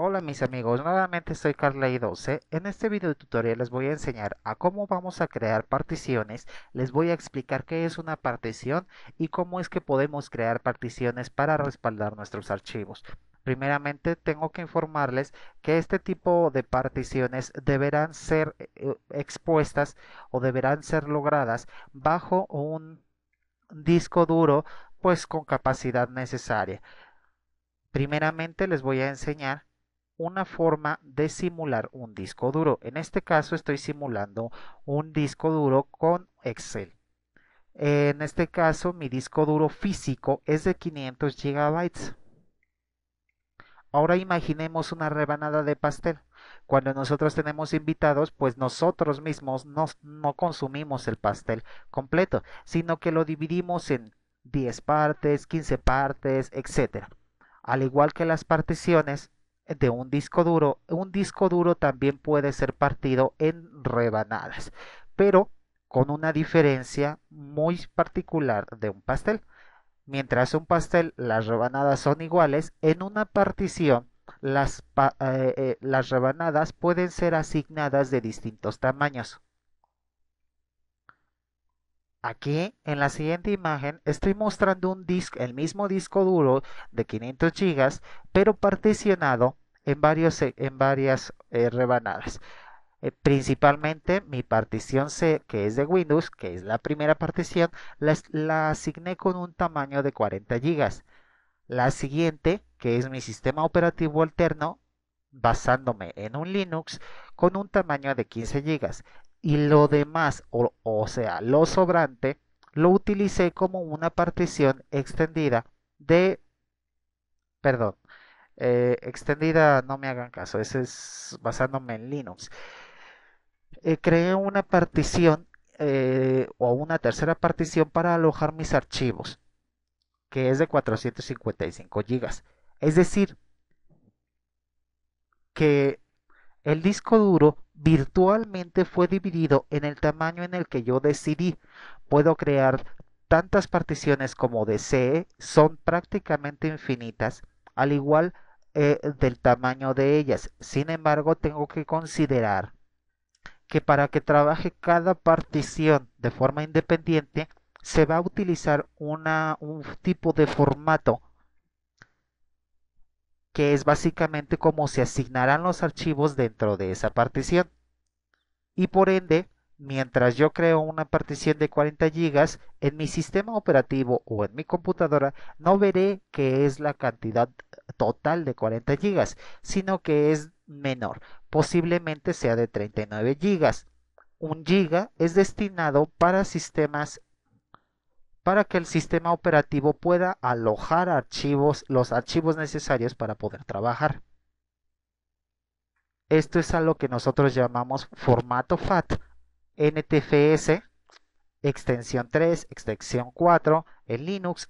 Hola mis amigos, nuevamente soy Carley12. En este video tutorial les voy a enseñar a cómo vamos a crear particiones, les voy a explicar qué es una partición y cómo es que podemos crear particiones para respaldar nuestros archivos. Primeramente tengo que informarles que este tipo de particiones deberán ser expuestas o deberán ser logradas bajo un disco duro pues con capacidad necesaria. Primeramente les voy a enseñar una forma de simular un disco duro. En este caso estoy simulando un disco duro con Excel. En este caso mi disco duro físico es de 500 gigabytes. Ahora imaginemos una rebanada de pastel. Cuando nosotros tenemos invitados, pues nosotros mismos no consumimos el pastel completo, sino que lo dividimos en 10 partes, 15 partes, etcétera. Al igual que las particiones de un disco duro también puede ser partido en rebanadas, pero con una diferencia muy particular de un pastel. Mientras un pastel las rebanadas son iguales, en una partición las rebanadas pueden ser asignadas de distintos tamaños. Aquí en la siguiente imagen estoy mostrando el mismo disco duro de 500 gigas, pero particionado en varias rebanadas. Principalmente mi partición C, que es de Windows, que es la primera partición, la asigné con un tamaño de 40 gigas. La siguiente, que es mi sistema operativo alterno, basándome en un Linux con un tamaño de 15 gigas. Y lo demás, o sea, lo sobrante, lo utilicé como una partición extendida de, perdón, extendida, no me hagan caso, ese es basándome en Linux. Creé una partición o una tercera partición para alojar mis archivos, que es de 455 gigas. Es decir, que el disco duro virtualmente fue dividido en el tamaño en el que yo decidí. Puedo crear tantas particiones como desee, son prácticamente infinitas, al igual del tamaño de ellas. Sin embargo, tengo que considerar que para que trabaje cada partición de forma independiente, se va a utilizar un tipo de formato que es básicamente como se asignarán los archivos dentro de esa partición. Y por ende, mientras yo creo una partición de 40 gigas, en mi sistema operativo o en mi computadora no veré que es la cantidad total de 40 gigas, sino que es menor. Posiblemente sea de 39 gigas. Un giga es destinado para sistemas para que el sistema operativo pueda alojar archivos, los archivos necesarios para poder trabajar. Esto es a lo que nosotros llamamos formato FAT, NTFS, extensión 3, extensión 4, en Linux,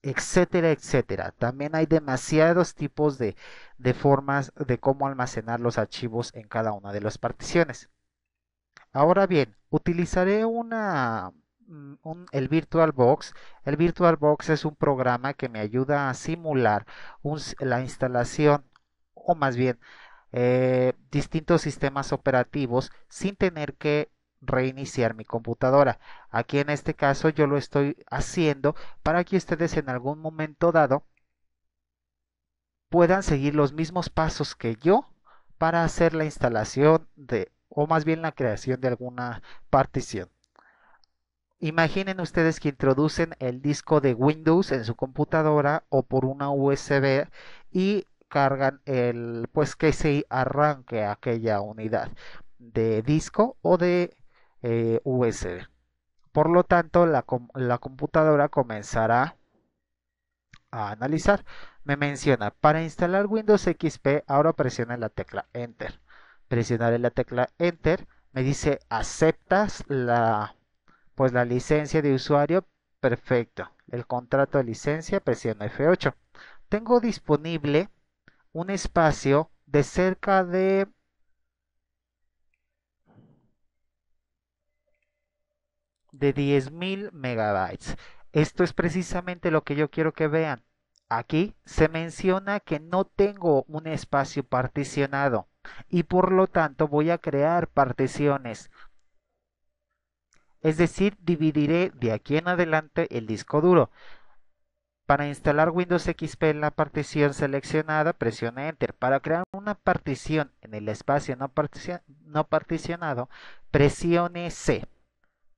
etcétera, etcétera. También hay demasiados tipos de formas de cómo almacenar los archivos en cada una de las particiones. Ahora bien, utilizaré el VirtualBox. El VirtualBox es un programa que me ayuda a simular la instalación, o más bien distintos sistemas operativos sin tener que reiniciar mi computadora. Aquí en este caso yo lo estoy haciendo para que ustedes en algún momento dado puedan seguir los mismos pasos que yo para hacer la instalación o más bien la creación de alguna partición. Imaginen ustedes que introducen el disco de Windows en su computadora o por una USB y cargan pues que se arranque aquella unidad de disco o de USB. Por lo tanto, la computadora comenzará a analizar. Me menciona, para instalar Windows XP, ahora presione la tecla Enter. Presionaré la tecla Enter, me dice, ¿aceptas pues la licencia de usuario? Perfecto. El contrato de licencia, presiono F8. Tengo disponible un espacio de cerca de 10.000 megabytes. Esto es precisamente lo que yo quiero que vean. Aquí se menciona que no tengo un espacio particionado y por lo tanto voy a crear particiones. Es decir, dividiré de aquí en adelante el disco duro. Para instalar Windows XP en la partición seleccionada, presione Enter. Para crear una partición en el espacio no particionado, presione C.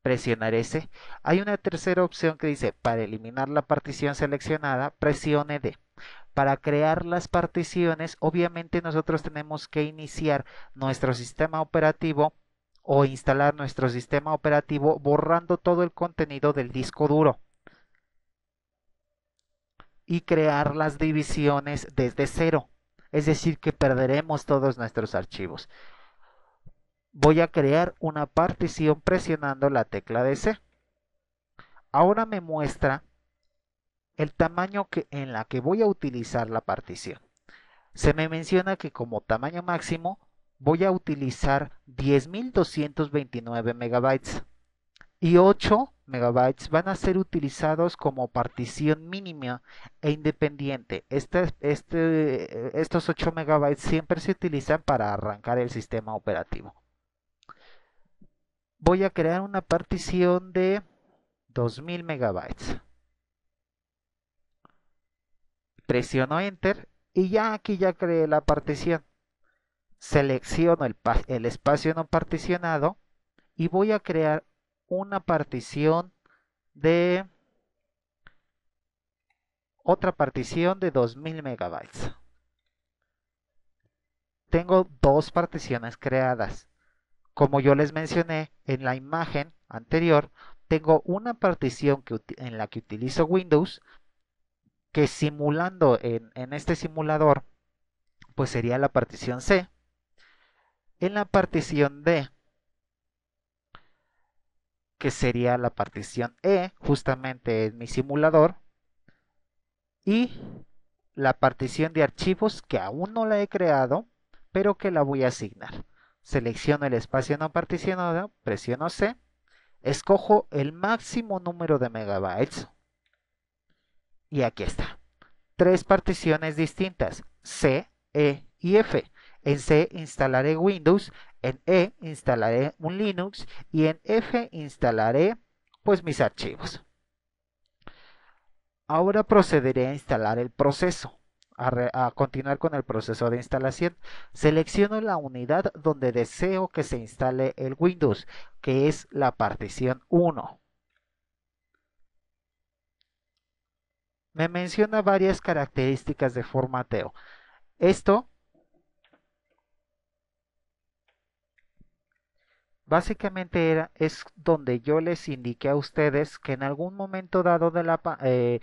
Presionaré C. Hay una tercera opción que dice, para eliminar la partición seleccionada, presione D. Para crear las particiones, obviamente nosotros tenemos que iniciar nuestro sistema operativo o instalar nuestro sistema operativo borrando todo el contenido del disco duro y crear las divisiones desde cero. Es decir, que perderemos todos nuestros archivos. Voy a crear una partición presionando la tecla de C. Ahora me muestra el tamaño en la que voy a utilizar la partición. Se me menciona que como tamaño máximo voy a utilizar 10.229 megabytes y 8 megabytes van a ser utilizados como partición mínima e independiente. Estos 8 megabytes siempre se utilizan para arrancar el sistema operativo. Voy a crear una partición de 2000 megabytes. Presiono Enter y ya aquí ya creé la partición. Selecciono el espacio no particionado y voy a crear una partición de otra partición de 2000 megabytes. Tengo dos particiones creadas. Como yo les mencioné en la imagen anterior, tengo una partición en la que utilizo Windows, que simulando en este simulador, pues sería la partición C. En la partición D, que sería la partición E, justamente en mi simulador, y la partición de archivos que aún no la he creado, pero que la voy a asignar. Selecciono el espacio no particionado, presiono C, escojo el máximo número de megabytes y aquí está. Tres particiones distintas, C, E y F. En C instalaré Windows, en E instalaré un Linux y en F instalaré pues mis archivos. Ahora procederé a instalar el proceso, a continuar con el proceso de instalación. Selecciono la unidad donde deseo que se instale el Windows, que es la partición 1. Me menciona varias características de formateo. Esto básicamente es donde yo les indiqué a ustedes que en algún momento dado de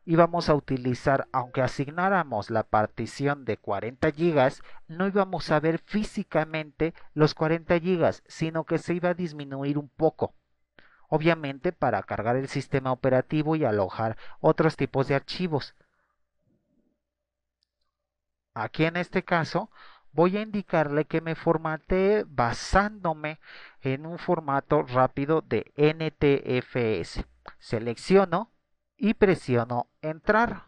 íbamos a utilizar, aunque asignáramos la partición de 40 gigas, no íbamos a ver físicamente los 40 gigas, sino que se iba a disminuir un poco. Obviamente para cargar el sistema operativo y alojar otros tipos de archivos. Aquí en este caso voy a indicarle que me formatee basándome en un formato rápido de NTFS. Selecciono y presiono entrar.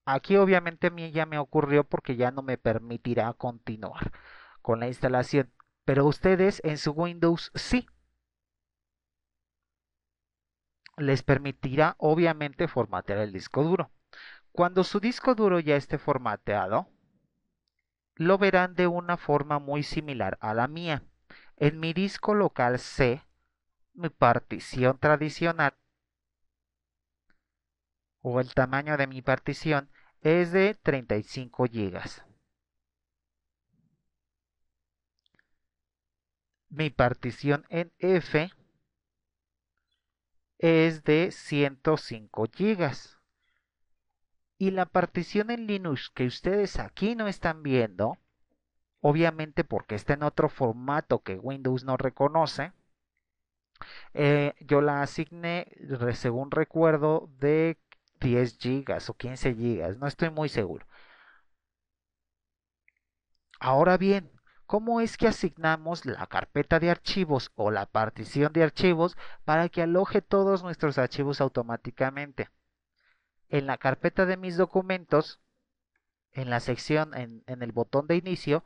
Aquí obviamente a mí ya me ocurrió porque ya no me permitirá continuar con la instalación. Pero ustedes en su Windows sí les permitirá obviamente formatear el disco duro. Cuando su disco duro ya esté formateado, lo verán de una forma muy similar a la mía. En mi disco local C, mi partición tradicional o el tamaño de mi partición es de 35 gigas. Mi partición en F es de 105 gigas. Y la partición en Linux que ustedes aquí no están viendo, obviamente porque está en otro formato que Windows no reconoce, yo la asigné, según recuerdo, de 10 gigas o 15 gigas, no estoy muy seguro. Ahora bien, ¿Cómo es que asignamos la carpeta de archivos o la partición de archivos para que aloje todos nuestros archivos automáticamente? En la carpeta de mis documentos, en la sección, en el botón de inicio,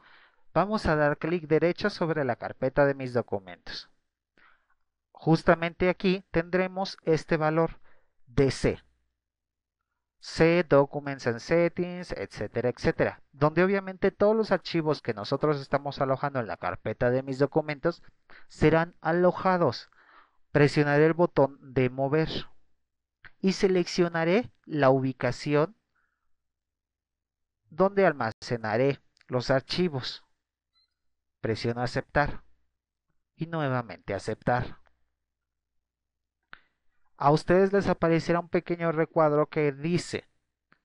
vamos a dar clic derecho sobre la carpeta de mis documentos. Justamente aquí tendremos este valor DC. C, Documents and Settings, etcétera, etcétera, donde obviamente todos los archivos que nosotros estamos alojando en la carpeta de mis documentos serán alojados. Presionaré el botón de mover y seleccionaré la ubicación donde almacenaré los archivos. Presiono aceptar y nuevamente aceptar. A ustedes les aparecerá un pequeño recuadro que dice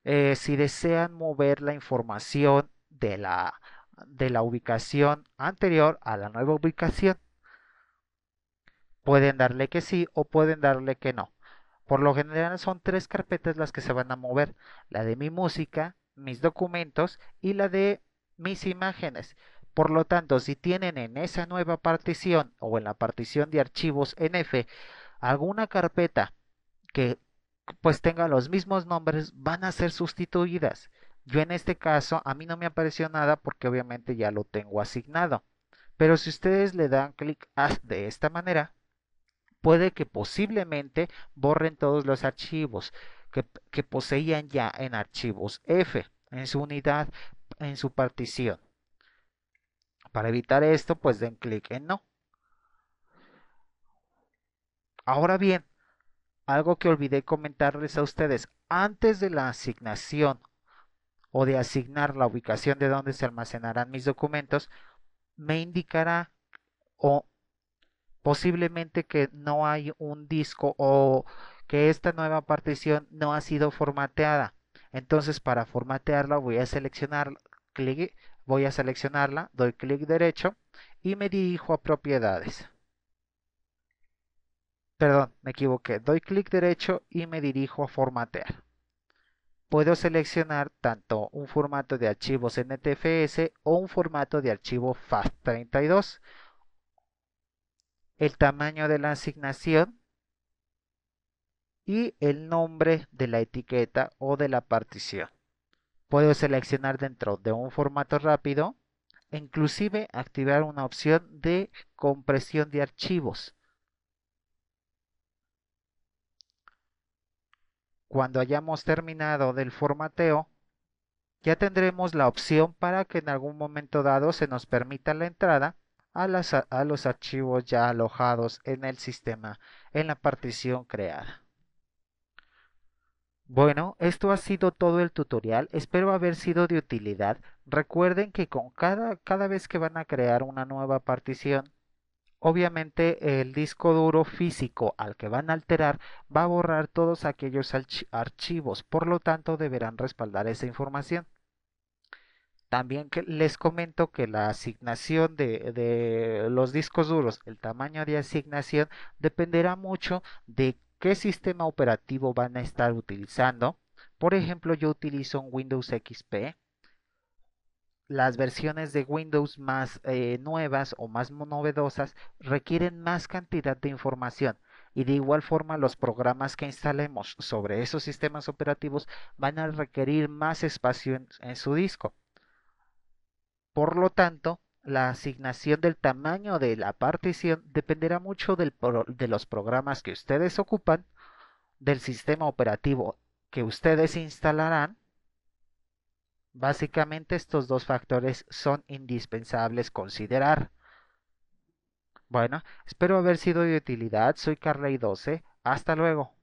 si desean mover la información de la ubicación anterior a la nueva ubicación. Pueden darle que sí o pueden darle que no. Por lo general son tres carpetas las que se van a mover. La de mi música, mis documentos y la de mis imágenes. Por lo tanto, si tienen en esa nueva partición o en la partición de archivos NF alguna carpeta que pues tenga los mismos nombres, van a ser sustituidas. Yo en este caso, a mí no me apareció nada porque obviamente ya lo tengo asignado. Pero si ustedes le dan clic de esta manera, puede que posiblemente borren todos los archivos que poseían ya en archivos F, en su unidad, en su partición. Para evitar esto, pues den clic en no. Ahora bien, algo que olvidé comentarles a ustedes, antes de la asignación o de asignar la ubicación de donde se almacenarán mis documentos, me indicará o posiblemente que no hay un disco o que esta nueva partición no ha sido formateada. Entonces, para formatearla voy a seleccionarla, doy clic derecho y me dirijo a propiedades. Perdón, me equivoqué. Doy clic derecho y me dirijo a formatear. Puedo seleccionar tanto un formato de archivos NTFS o un formato de archivo FAT32, el tamaño de la asignación y el nombre de la etiqueta o de la partición. Puedo seleccionar dentro de un formato rápido e inclusive activar una opción de compresión de archivos. Cuando hayamos terminado del formateo, ya tendremos la opción para que en algún momento dado se nos permita la entrada a los archivos ya alojados en el sistema, en la partición creada. Bueno, esto ha sido todo el tutorial, espero haber sido de utilidad. Recuerden que con cada vez que van a crear una nueva partición, obviamente el disco duro físico al que van a alterar va a borrar todos aquellos archivos, por lo tanto deberán respaldar esa información. También que les comento que la asignación de los discos duros, el tamaño de asignación, dependerá mucho de qué sistema operativo van a estar utilizando. Por ejemplo, yo utilizo un Windows XP. Las versiones de Windows más nuevas o más novedosas requieren más cantidad de información y de igual forma los programas que instalemos sobre esos sistemas operativos van a requerir más espacio en su disco. Por lo tanto, la asignación del tamaño de la partición dependerá mucho de los programas que ustedes ocupan, del sistema operativo que ustedes instalarán. Básicamente estos dos factores son indispensables considerar. Bueno, espero haber sido de utilidad. Soy Carley12. Hasta luego.